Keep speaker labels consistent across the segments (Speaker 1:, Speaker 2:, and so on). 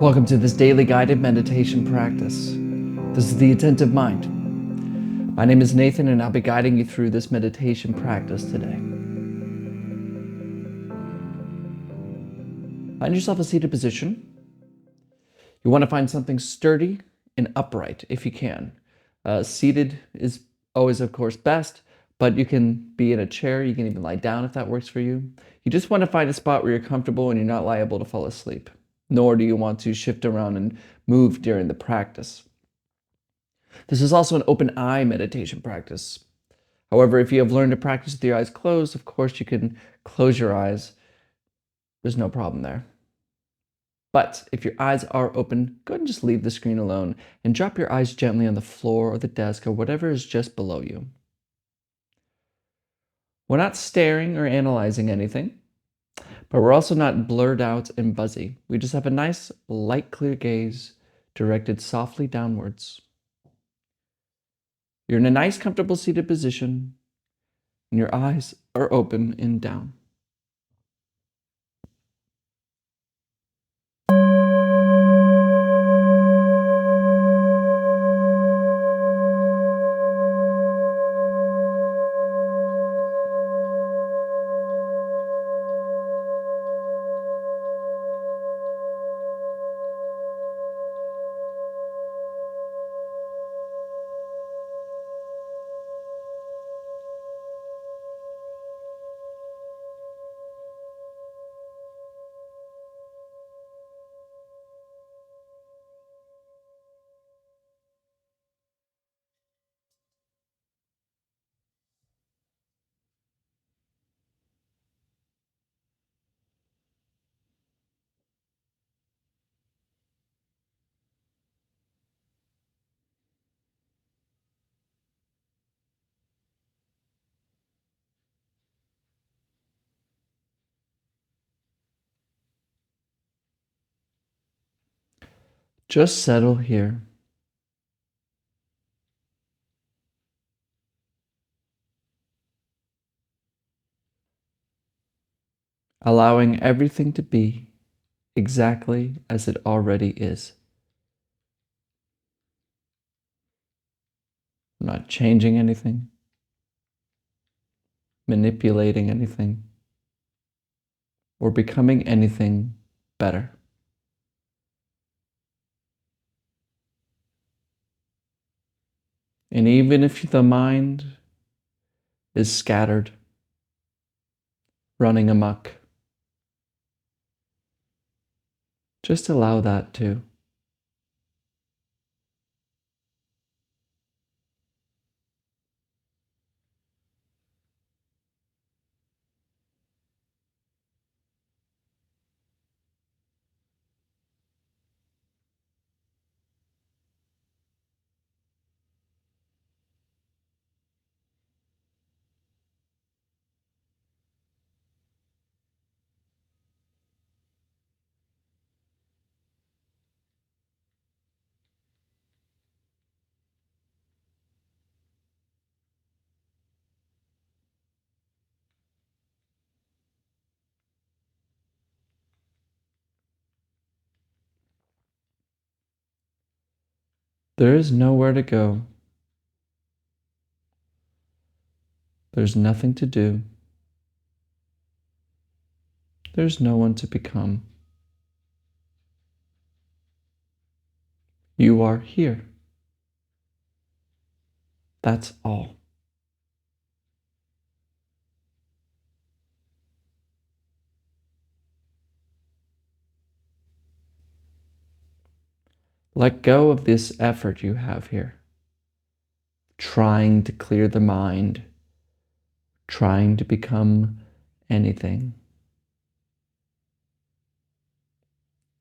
Speaker 1: Welcome to this daily guided meditation practice. This is the Attentive Mind. My name is Nathan, and I'll be guiding you through this meditation practice today. Find yourself a seated position. You want to find something sturdy and upright if you can. Seated is always, of course, best, but you can be in a chair. You can even lie down if that works for you. You just want to find a spot where you're comfortable and you're not liable to fall asleep, nor do you want to shift around and move during the practice. This is also an open eye meditation practice. However, if you have learned to practice with your eyes closed, of course you can close your eyes. There's no problem there. But if your eyes are open, go ahead and just leave the screen alone and drop your eyes gently on the floor or the desk or whatever is just below you. We're not staring or analyzing anything, but we're also not blurred out and buzzy. We just have a nice, light, clear gaze directed softly downwards. You're in a nice, comfortable seated position, and your eyes are open and down. Just settle here. Allowing everything to be exactly as it already is. I'm not changing anything, manipulating anything, or becoming anything better. And even if the mind is scattered, running amok, just allow that too. There is nowhere to go. There's nothing to do. There's no one to become. You are here. That's all. Let go of this effort you have here, trying to clear the mind, trying to become anything.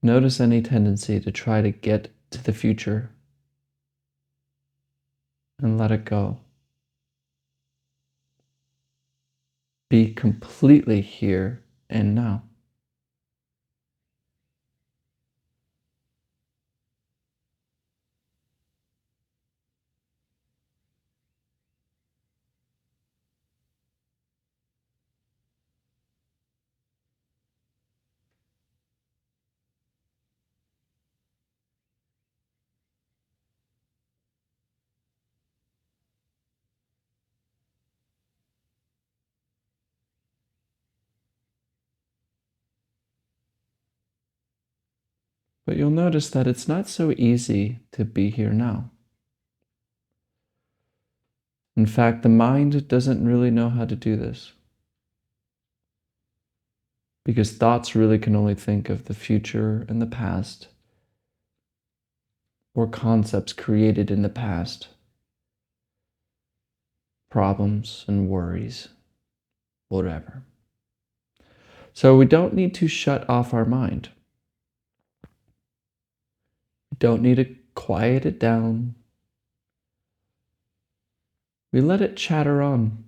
Speaker 1: Notice any tendency to try to get to the future and let it go. Be completely here and now. But you'll notice that it's not so easy to be here now. In fact, the mind doesn't really know how to do this, because thoughts really can only think of the future and the past, or concepts created in the past, problems and worries, whatever. So we don't need to shut off our mind. We don't need to quiet it down. We let it chatter on.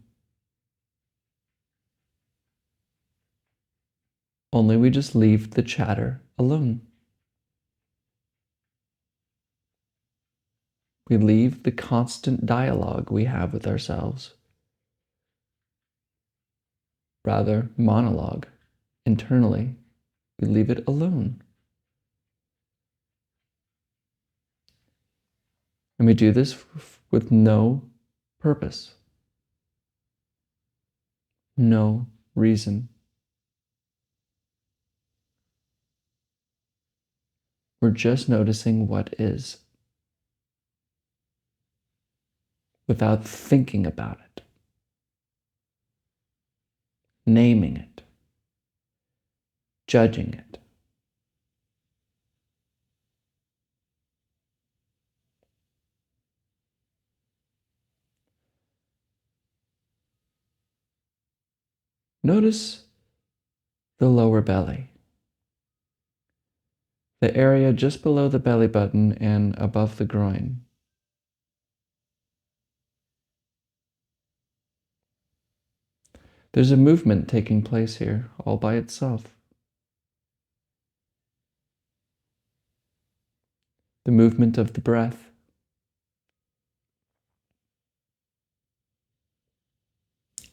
Speaker 1: Only we just leave the chatter alone. We leave the constant dialogue we have with ourselves. Rather, monologue internally. We leave it alone. And we do this with no purpose, no reason. We're just noticing what is without thinking about it, naming it, judging it. Notice the lower belly, the area just below the belly button and above the groin. There's a movement taking place here all by itself. The movement of the breath.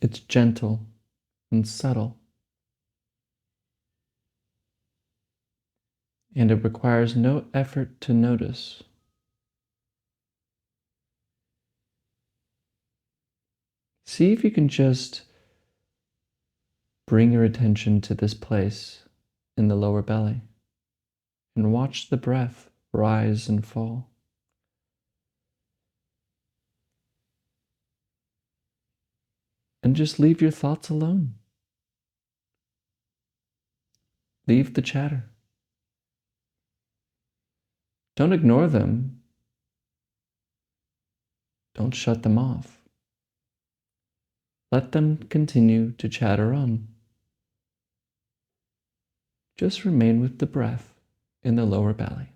Speaker 1: It's gentle and subtle, and it requires no effort to notice. See if you can just bring your attention to this place in the lower belly and watch the breath rise and fall. And just leave your thoughts alone. Leave the chatter. Don't ignore them. Don't shut them off. Let them continue to chatter on. Just remain with the breath in the lower belly.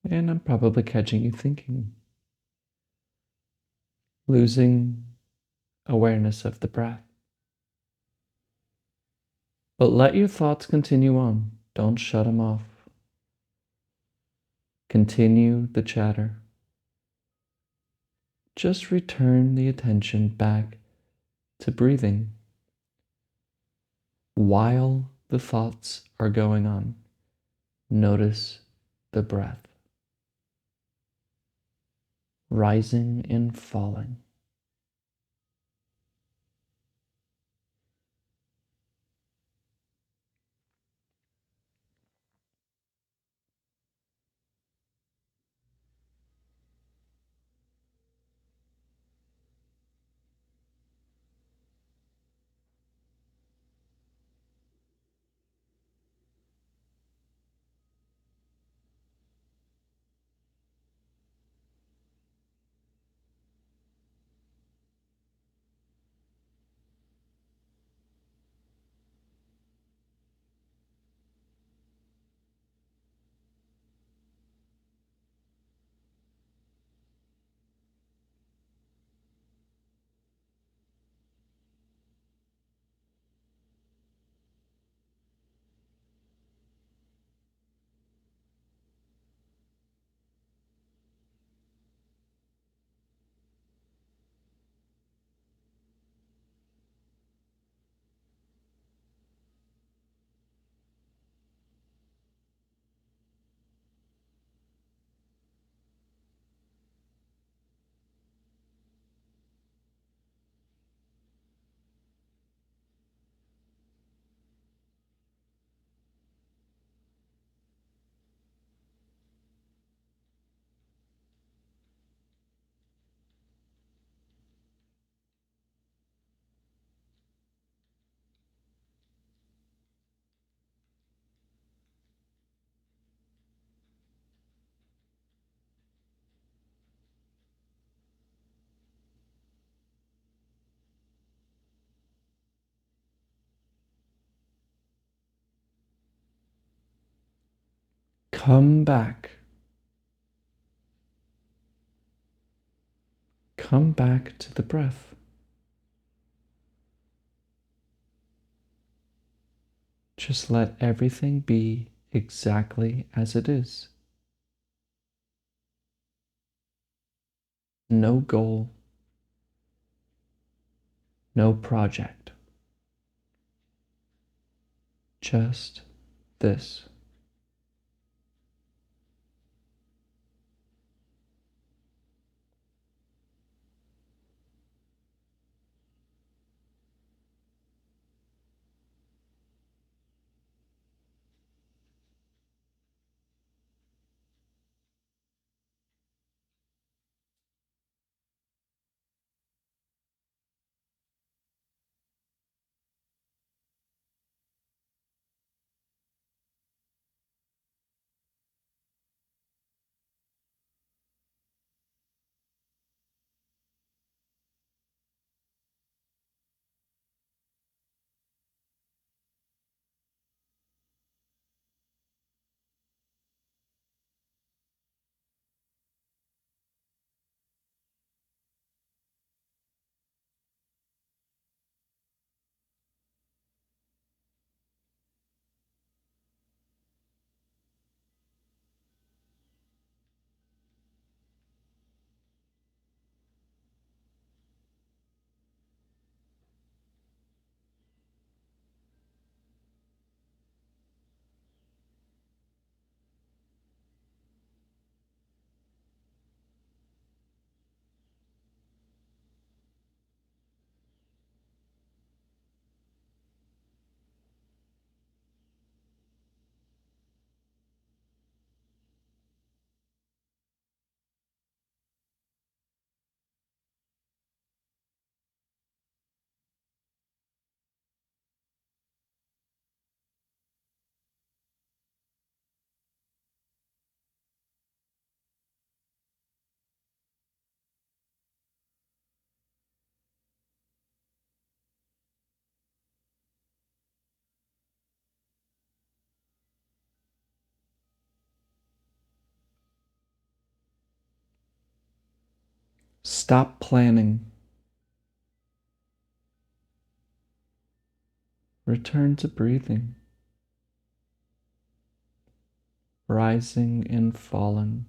Speaker 1: And I'm probably catching you thinking, losing awareness of the breath. But let your thoughts continue on. Don't shut them off. Continue the chatter. Just return the attention back to breathing while the thoughts are going on. Notice the breath rising and falling. Come back. Come back to the breath. Just let everything be exactly as it is. No goal, no project. Just this. Stop planning. Return to breathing. Rising and falling.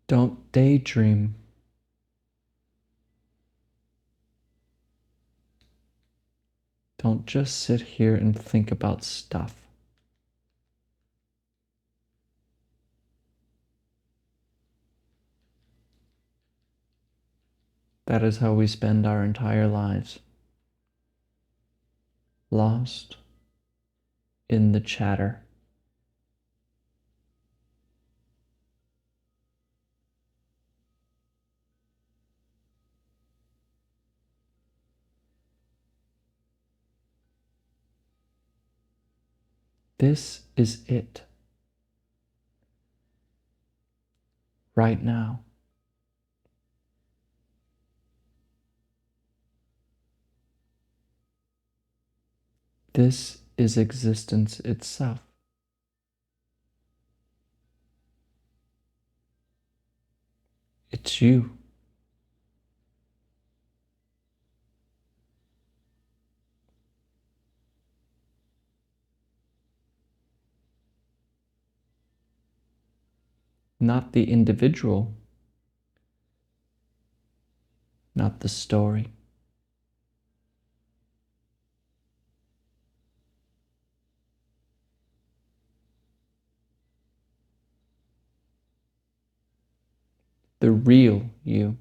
Speaker 1: Don't daydream. Don't just sit here and think about stuff. That is how we spend our entire lives. Lost in the chatter. This is it. Right now. This is existence itself. It's you. Not the individual, not the story. The real you.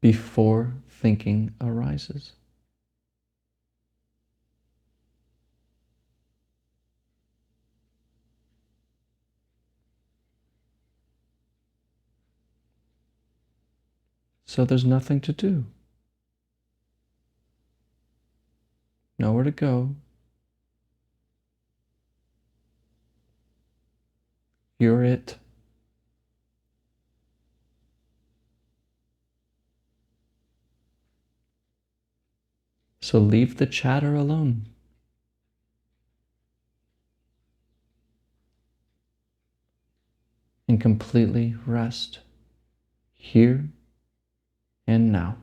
Speaker 1: Before thinking arises. So there's nothing to do. Nowhere to go. You're it. So leave the chatter alone. And completely rest here and now.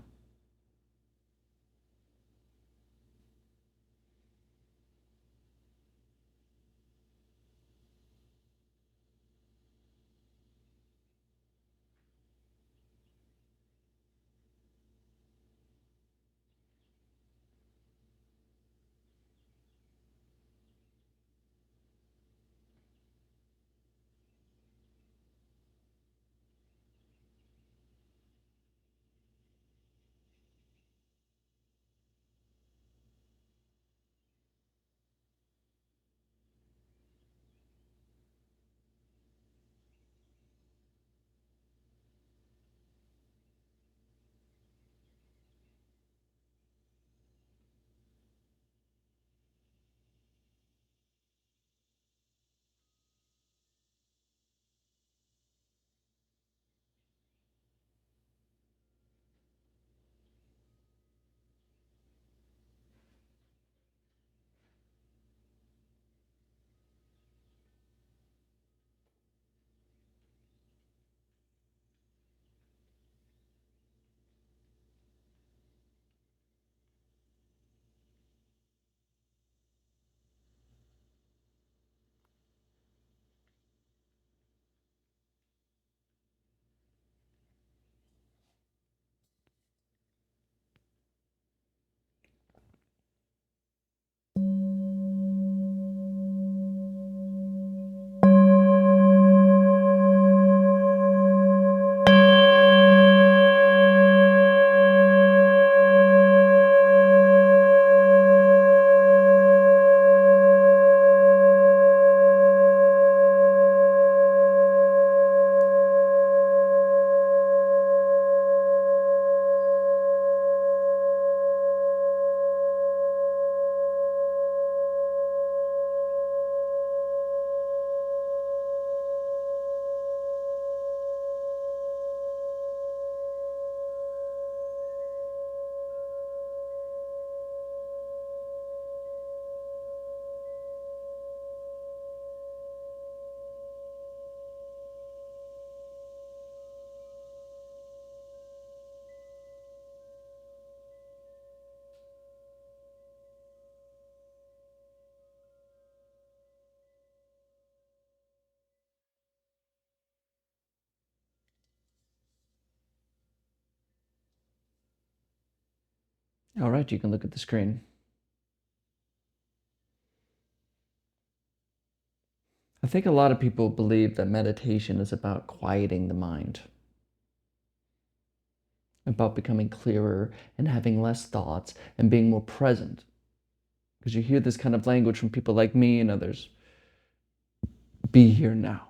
Speaker 1: All right, you can look at the screen. I think a lot of people believe that meditation is about quieting the mind, about becoming clearer and having less thoughts and being more present. Because you hear this kind of language from people like me and others. Be here now.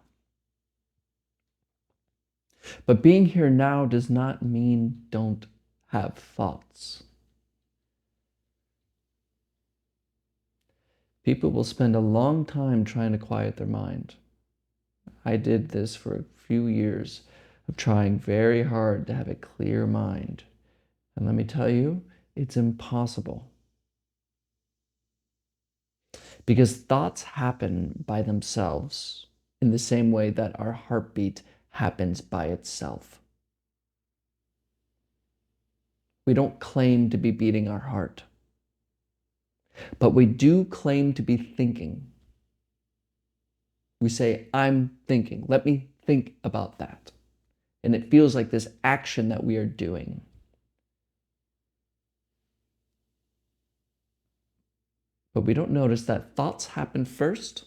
Speaker 1: But being here now does not mean don't have thoughts. People will spend a long time trying to quiet their mind. I did this for a few years of trying very hard to have a clear mind. And let me tell you, it's impossible. Because thoughts happen by themselves in the same way that our heartbeat happens by itself. We don't claim to be beating our heart, but we do claim to be thinking. We say, I'm thinking. Let me think about that. And it feels like this action that we are doing. But we don't notice that thoughts happen first.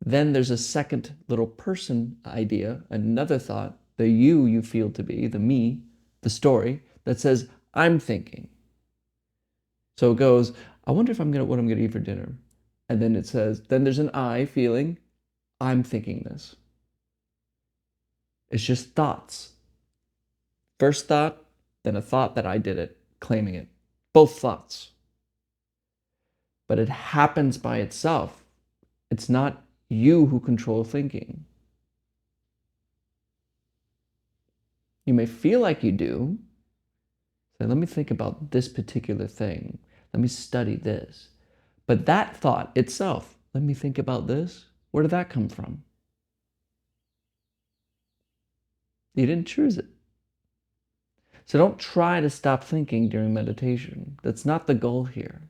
Speaker 1: Then there's a second little person idea, another thought, the you feel to be, the me, the story, that says, I'm thinking. So it goes, I wonder if what I'm gonna eat for dinner. And then it says, then there's an I feeling, I'm thinking this. It's just thoughts. First thought, then a thought that I did it, claiming it. Both thoughts. But it happens by itself. It's not you who control thinking. You may feel like you do. Say, let me think about this particular thing. Let me study this. But that thought itself, let me think about this, where did that come from? You didn't choose it. So don't try to stop thinking during meditation. That's not the goal here.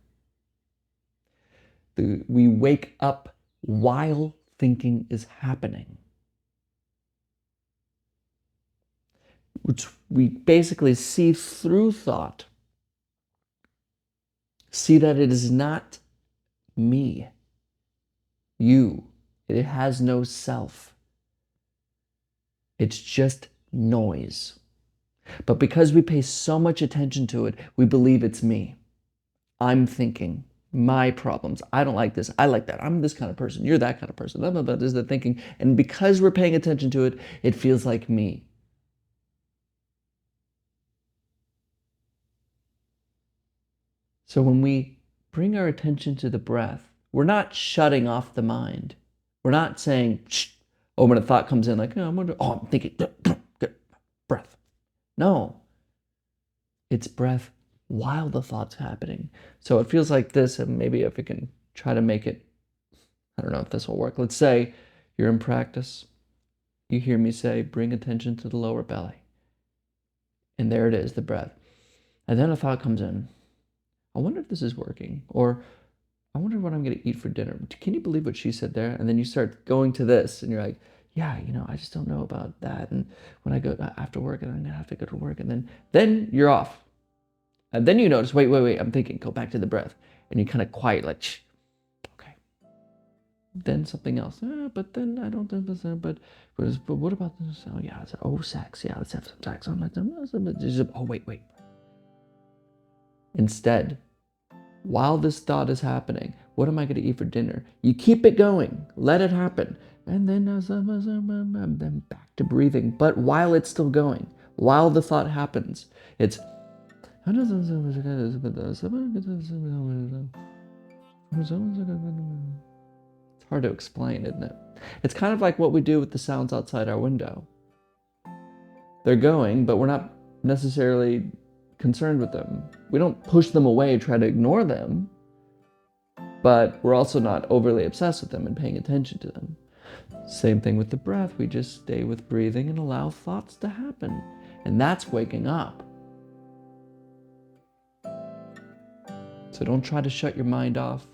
Speaker 1: We wake up while thinking is happening. Which we basically see through thought. See that it is not me, you. It has no self. It's just noise. But because we pay so much attention to it, we believe it's me. I'm thinking. My problems. I don't like this. I like that. I'm this kind of person. You're that kind of person. Blah, blah, blah. This is the thinking. And because we're paying attention to it, it feels like me. So when we bring our attention to the breath, we're not shutting off the mind. We're not saying, shh, oh, when a thought comes in, like, I'm thinking, breath. No. It's breath while the thought's happening. So it feels like this, and maybe if we can try to make it, I don't know if this will work. Let's say you're in practice. You hear me say, bring attention to the lower belly. And there it is, the breath. And then a thought comes in. I wonder if this is working. Or I wonder what I'm going to eat for dinner. Can you believe what she said there? And then you start going to this and you're like, yeah, I just don't know about that. And when I go after work and then I have to go to work and then you're off. And then you notice, wait, I'm thinking, go back to the breath. And you kind of quiet, like, shh, okay. Then something else. But then I don't think this, but what about this? Oh, yeah, sex. Yeah, let's have some sex. Oh, wait. Instead, while this thought is happening, what am I going to eat for dinner? You keep it going. Let it happen. And then back to breathing. But while it's still going, while the thought happens, it's it's hard to explain, isn't it? It's kind of like what we do with the sounds outside our window. They're going, but we're not necessarily concerned with them. We don't push them away, try to ignore them, but we're also not overly obsessed with them and paying attention to them. Same thing with the breath. We just stay with breathing and allow thoughts to happen. And that's waking up. So don't try to shut your mind off.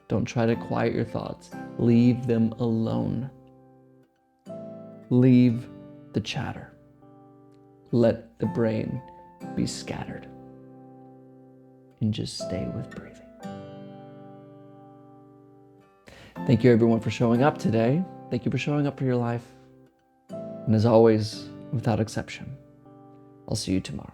Speaker 1: Don't try to quiet your thoughts. Leave them alone. Leave the chatter. Let the brain be scattered. and just stay with breathing. Thank you everyone for showing up today. Thank you for showing up for your life. And as always, without exception, I'll see you tomorrow.